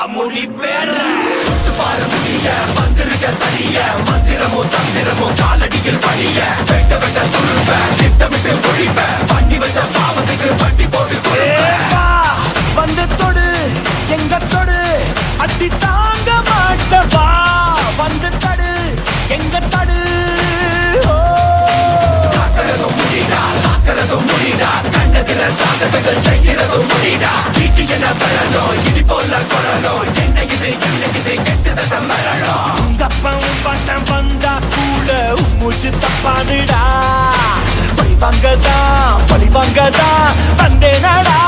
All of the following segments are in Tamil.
முடி பேர பார முடிய வந்திருக்க தனிய மந்திரமோ தந்திரமோ காலடியில் பணிய வெட்ட வெட்ட துருப்ப திட்டமிட்டு ஒழிப்ப பண்ணி வச்ச பாவத்துக்கு வட்டி போட்டு வந்து தொடு எங்க தொடு அடி தாங்க மாட்டவா வந்து தடு எங்க தடு காக்கிறதும் முடிடா காக்கிறதும் முடிடா கண்டதில சாகசங்கள் செய்கிறதும் முடிடா வீட்டு என்ன வரணும் இடி போல கொறணும் என்ன இது கெட்டத சம்மரணும் உங்கப்பம் பட்டம் வந்தா கூட மூச்சு தப்பாதுடா பழி வாங்கதா வந்தேனடா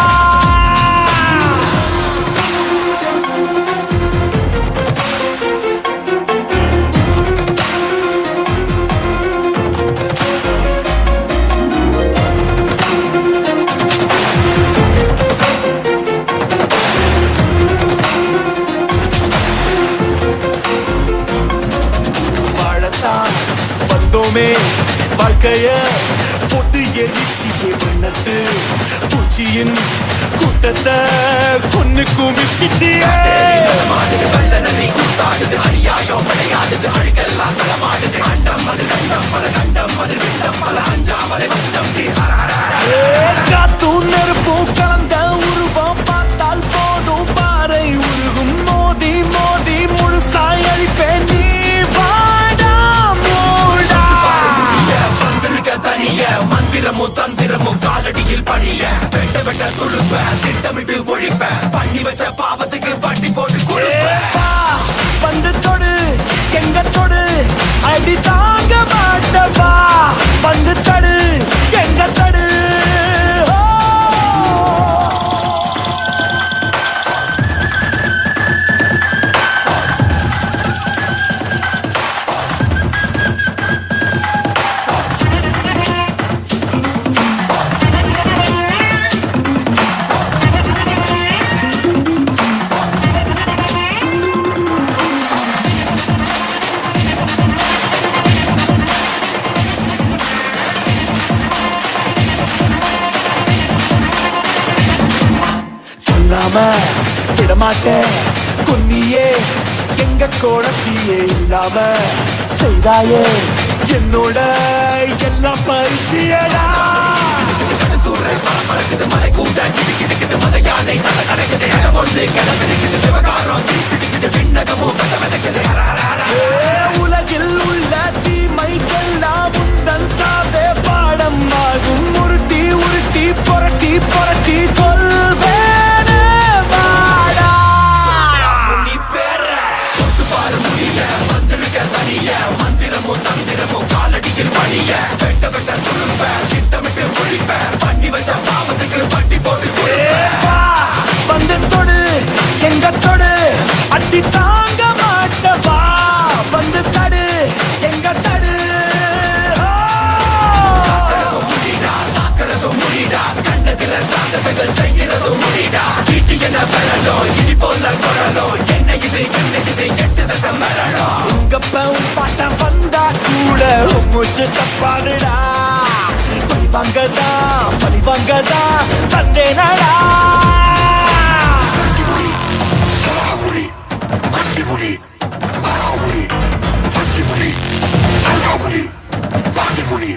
வந்தோமே வாழ்க்கைய போட்டு எரிச்சியே வண்ணத்து பூச்சியின் கூட்டத்தை கொன்னு குமிச்சிட்டியே காத்தும் நெருப்பும் கலந்த உருவம் பார்த்தால் போதும் பாறை உருகும் மோதி மோதி முழுசாய் அழிப்பேன் நீ மந்திரமோ தந்திரமோ காலடியில் பணிய வெட்ட வெட்ட துழுப்ப திட்டமிட்டு ஒழிப்ப பண்ணி வச்ச பாவத்துக்கு வட்டி போட்டு கொடுப்ப வந்து தொடு எங்க தொடு அடி தாங்க மாட்டவா வந்து தடு எங்க தடு விடமாட்டேன் கொன்னியே எங்க கோணத்தியே இல்லாம செய்தாயே என்னோட எல்லாம் பயிற்சியடா மலை கூட கிடுக்கிடுக்குது மத யானை தலை கடைக்குது இடம் ஒன்று கிளம்பிடுக்குது விவகாரம் தீப்பிடிக்குது விண்ணகமோ கதை விதைக்குது உலகில் உள்ள தீமைக்கெல்லாம் உந்தன் சாவே பாடம் ஆகும் உருட்டி உருட்டி புரட்டி புரட்டி கொள்வே மந்திரமோ தந்திரமோ காலடியில் பணிய வெட்ட வெட்ட துழுப்ப திட்டமிட்டு ஒழிப்ப பண்ணி வச்ச பாவத்துக்கு வட்டி போட்டு வந்து தொடு எங்க தொடு அடி தாங்க மாட்டவா வந்து தடு எங்க தடு காக்கிறதும் முடிடா கண்டதில சாகசங்கள் செய்கிறதும் முடிடா வீட்டு என்ன வரணும் இடி போல கொறணும் என்ன இது கெட்டத சம்மரணும் உங்கப்பம் பாட்டம் வந்தா கூட மூச்சு தப்பாதுடா பழி வாங்கதா வந்தேனடா சலாஹுலி மஸ்லிமுலி அராவுலி ஃபஸ்லிமுலி அலாவுலி வாஹிமுலி